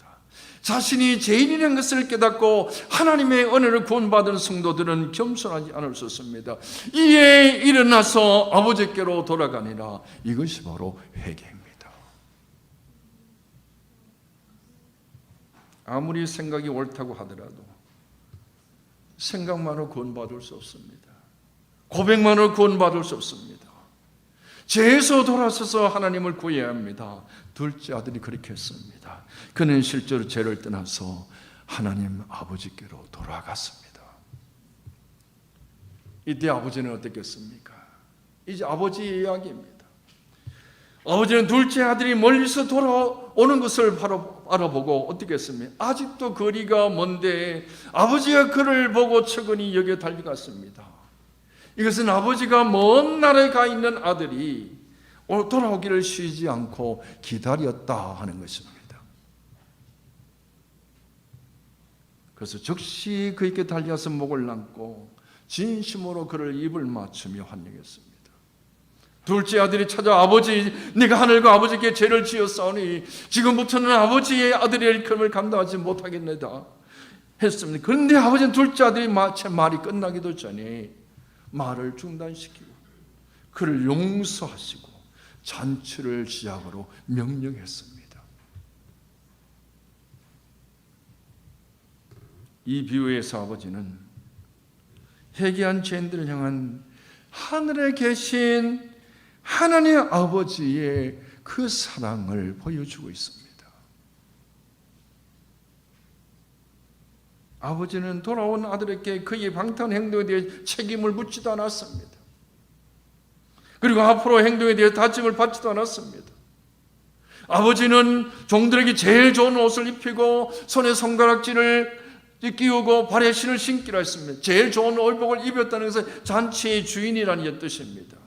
자신이 죄인이라는 것을 깨닫고 하나님의 은혜를 구원받은 성도들은 겸손하지 않을 수 없습니다. 이에 일어나서 아버지께로 돌아가니라. 이것이 바로 회개입니다. 아무리 생각이 옳다고 하더라도 생각만으로 구원받을 수 없습니다. 고백만으로 구원받을 수 없습니다. 죄에서 돌아서서 하나님을 구해야 합니다. 둘째 아들이 그렇게 했습니다. 그는 실제로 죄를 떠나서 하나님 아버지께로 돌아갔습니다. 이때 아버지는 어떻겠습니까? 이제 아버지의 이야기입니다. 아버지는 둘째 아들이 멀리서 돌아오는 것을 바로 알아보고 어떻게 했습니까? 아직도 거리가 먼데 아버지가 그를 보고 측은히 여기에 달려갔습니다. 이것은 아버지가 먼 나라에 가 있는 아들이 돌아오기를 쉬지 않고 기다렸다 하는 것입니다. 그래서 즉시 그에게 달려서 목을 안고 진심으로 그를 입을 맞추며 환영했습니다. 둘째 아들이 찾아 아버지, 내가 하늘과 아버지께 죄를 지었사오니 지금부터는 아버지의 아들의 일컬음을 감당하지 못하겠나이다 했습니다. 그런데 아버지는 둘째 아들이 말이 끝나기도 전에 말을 중단시키고 그를 용서하시고 잔치를 시작으로 명령했습니다. 이 비유에서 아버지는 회개한 죄인들을 향한 하늘에 계신 하나님의 아버지의 그 사랑을 보여주고 있습니다. 아버지는 돌아온 아들에게 그의 방탕한 행동에 대해 책임을 묻지도 않았습니다. 그리고 앞으로 행동에 대해 다짐을 받지도 않았습니다. 아버지는 종들에게 제일 좋은 옷을 입히고 손에 손가락질을 끼우고 발에 신을 신기로 했습니다. 제일 좋은 의복을 입혔다는 것은 잔치의 주인이라는 뜻입니다.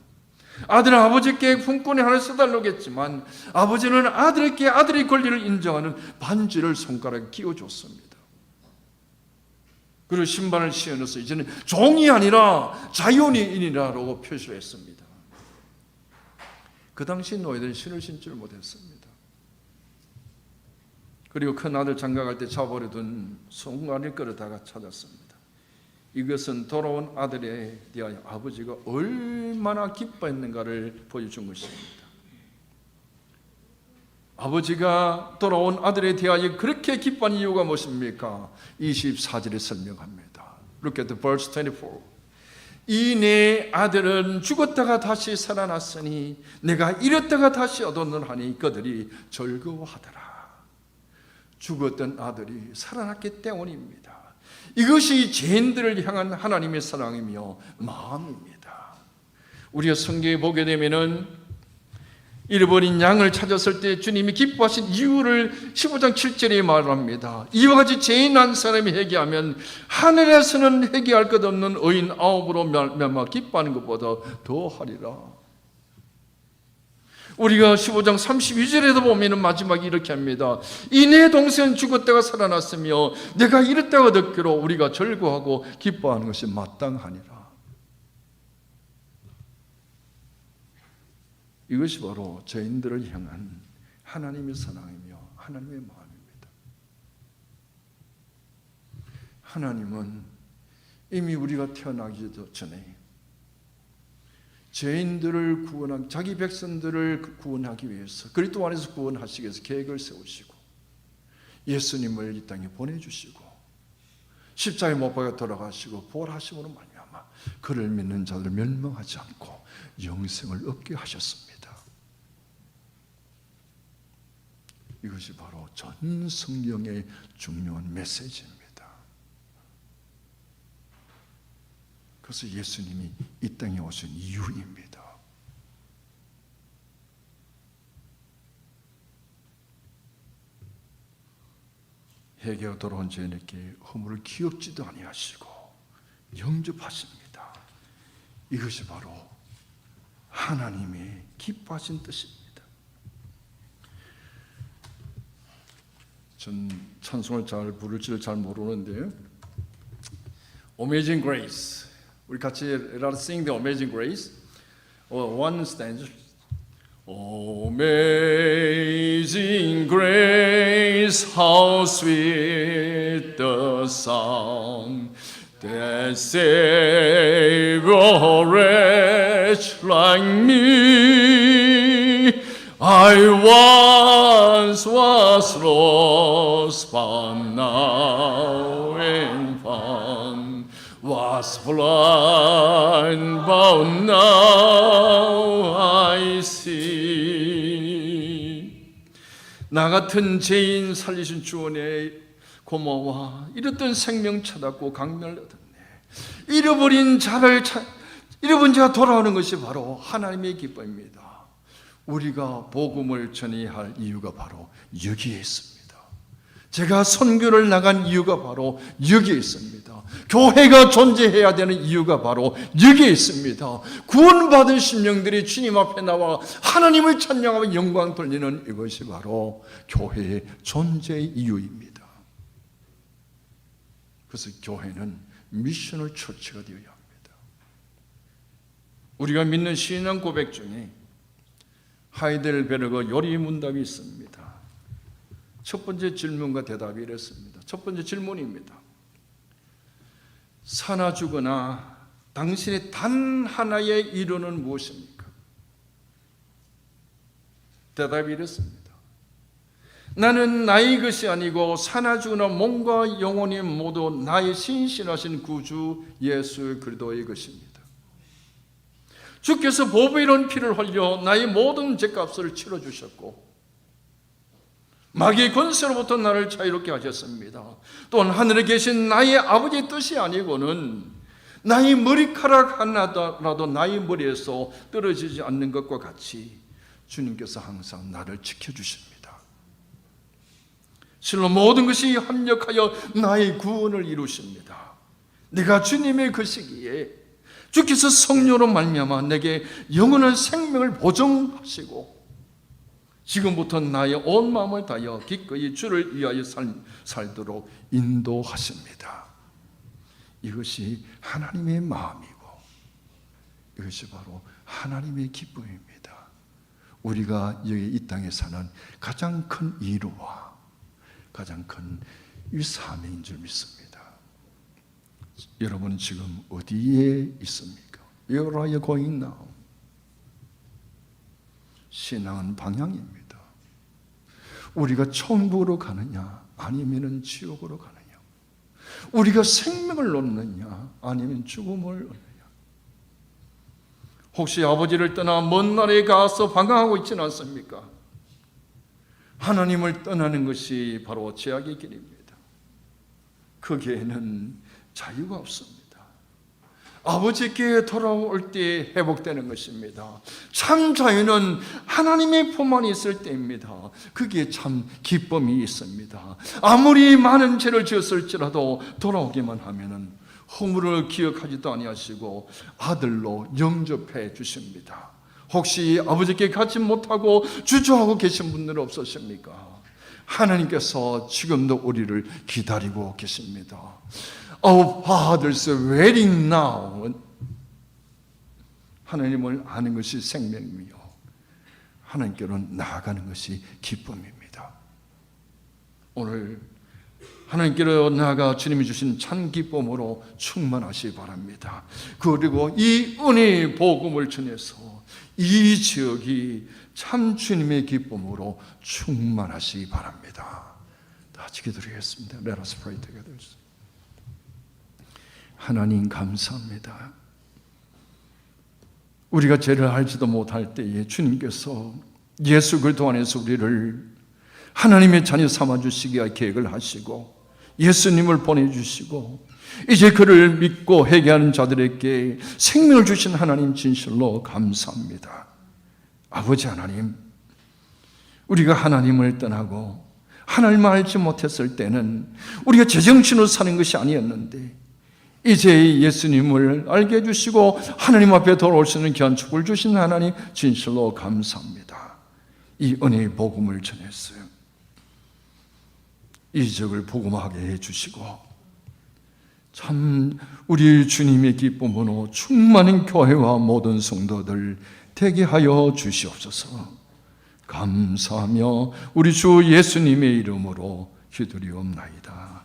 아들은 아버지께 품꾼이 하나 써달라고 했지만 아버지는 아들에게 아들의 권리를 인정하는 반지를 손가락에 끼워줬습니다. 그리고 신발을 씌워넣어서 이제는 종이 아니라 자연인이라고 표시를 했습니다. 그 당시 노예들은 신을 신지를 못했습니다. 그리고 큰 아들 장가갈 때 잡아버려둔 송아리 끌어다가 찾았습니다. 이것은 돌아온 아들에 대하여 아버지가 얼마나 기뻐했는가를 보여준 것입니다. 아버지가 돌아온 아들에 대하여 그렇게 기뻐한 이유가 무엇입니까? 24절에 설명합니다. Look at the verse 24. 이 내 아들은 죽었다가 다시 살아났으니 내가 잃었다가 다시 얻었노라니 그들이 즐거워하더라. 죽었던 아들이 살아났기 때문입니다. 이것이 죄인들을 향한 하나님의 사랑이며 마음입니다. 우리가 성경에 보게 되면은 잃어버린 양을 찾았을 때 주님이 기뻐하신 이유를 15장 7절에 말합니다. 이와 같이 죄인 한 사람이 회개하면 하늘에서는 회개할 것 없는 의인 9으로 멸망 기뻐하는 것보다 더하리라. 우리가 15장 32절에도 보면 마지막에 이렇게 합니다. 이 내 동생은 죽었다가 살아났으며 내가 잃었다가 얻기로 우리가 즐거워하고 기뻐하는 것이 마땅하니라. 이것이 바로 죄인들을 향한 하나님의 사랑이며 하나님의 마음입니다. 하나님은 이미 우리가 태어나기 전에 죄인들을 구원하기, 자기 백성들을 구원하기 위해서 그리스도 안에서 구원하시기 위해서 계획을 세우시고 예수님을 이 땅에 보내주시고 십자가에 못 박아 돌아가시고 부활하심으로 말미암아 그를 믿는 자들을 멸망하지 않고 영생을 얻게 하셨습니다. 이것이 바로 전 성경의 중요한 메시지입니다. 그래서 예수님이 이 땅에 오신 이유입니다. 회개가 돌아온 죄인에게 허물을 기억지도 아니하시고 영접하십니다. 이것이 바로 하나님의 기뻐하신 뜻입니다. 전 찬송을 잘 부를지를 잘 모르는데요. Amazing Grace. 우리 같이 Let us sing the Amazing Grace. One stanza. Amazing grace, how sweet the sound that saved a wretch like me. I once was lost, but now am found. Was blind, but now I see. 나 같은 죄인 살리신 주 은혜에 고마워. 잃었던 생명 찾았고 강멸을 얻었네. 잃어버린 자가 돌아오는 것이 바로 하나님의 기쁨입니다. 우리가 복음을 전해야 할 이유가 바로 여기에 있습니다. 제가 선교를 나간 이유가 바로 여기에 있습니다. 교회가 존재해야 되는 이유가 바로 여기에 있습니다. 구원받은 심령들이 주님 앞에 나와 하나님을 찬양하며 영광 돌리는 이것이 바로 교회의 존재의 이유입니다. 그래서 교회는 미셔널 처치가 되어야 합니다. 우리가 믿는 신앙 고백 중에 하이델베르그 요리 문답이 있습니다. 첫 번째 질문과 대답이 이렇습니다. 첫 번째 질문입니다. 사나 죽으나 당신의 단 하나의 이루는 무엇입니까? 대답이 이렇습니다. 나는 나의 것이 아니고 사나 죽으나 몸과 영혼이 모두 나의 신실하신 구주 예수 그리스도의 것입니다. 주께서 보배로운 피를 흘려 나의 모든 죄값을 치러주셨고 마귀의 권세로부터 나를 자유롭게 하셨습니다. 또한 하늘에 계신 나의 아버지의 뜻이 아니고는 나의 머리카락 하나라도 나의 머리에서 떨어지지 않는 것과 같이 주님께서 항상 나를 지켜주십니다. 실로 모든 것이 합력하여 나의 구원을 이루십니다. 내가 주님의 것이기에 주께서 성령으로 말미암아 내게 영원한 생명을 보증하시고 지금부터 나의 온 마음을 다하여 기꺼이 주를 위하여 살도록 인도하십니다. 이것이 하나님의 마음이고 이것이 바로 하나님의 기쁨입니다. 우리가 여기 이 땅에 사는 가장 큰 이루와 가장 큰 이 사명인 줄 믿습니다. 여러분은 지금 어디에 있습니까? Where are you going now? 신앙은 방향입니다. 우리가 천국으로 가느냐 아니면 지옥으로 가느냐, 우리가 생명을 얻느냐 아니면 죽음을 얻느냐, 혹시 아버지를 떠나 먼 나라에 가서 방황하고 있지는 않습니까? 하나님을 떠나는 것이 바로 죄악의 길입니다. 거기에는 자유가 없습니다. 아버지께 돌아올 때 회복되는 것입니다. 참 자유는 하나님의 품 안에 있을 때입니다. 그게 참 기쁨이 있습니다. 아무리 많은 죄를 지었을지라도 돌아오기만 하면은 허물을 기억하지도 아니하시고 아들로 영접해 주십니다. 혹시 아버지께 가지 못하고 주저하고 계신 분들은 없으십니까? 하나님께서 지금도 우리를 기다리고 계십니다. Our Father's waiting now. 하나님을 아는 것이 생명이며 하나님께로 나아가는 것이 기쁨입니다. 오늘 하나님께로 나아가 주님이 주신 참 기쁨으로 충만하시기 바랍니다. 그리고 이 은혜의 복음을 전해서 이 지역이 참 주님의 기쁨으로 충만하시기 바랍니다. 다 같이 기도드리겠습니다. Let us pray together. 하나님 감사합니다. 우리가 죄를 알지도 못할 때에 주님께서 예수 그리스도 안에서 우리를 하나님의 자녀 삼아주시기에 계획을 하시고 예수님을 보내주시고 이제 그를 믿고 회개하는 자들에게 생명을 주신 하나님 진실로 감사합니다. 아버지 하나님, 우리가 하나님을 떠나고 하나님을 알지 못했을 때는 우리가 제정신으로 사는 것이 아니었는데 이제 예수님을 알게 해주시고 하나님 앞에 돌아올 수 있는 귀한 축복을 주신 하나님 진실로 감사합니다. 이 은혜의 복음을 전했어요. 이 지역을 복음하게 해주시고 참 우리 주님의 기쁨으로 충만한 교회와 모든 성도들 되게 하여 주시옵소서. 감사하며 우리 주 예수님의 이름으로 기도리옵나이다.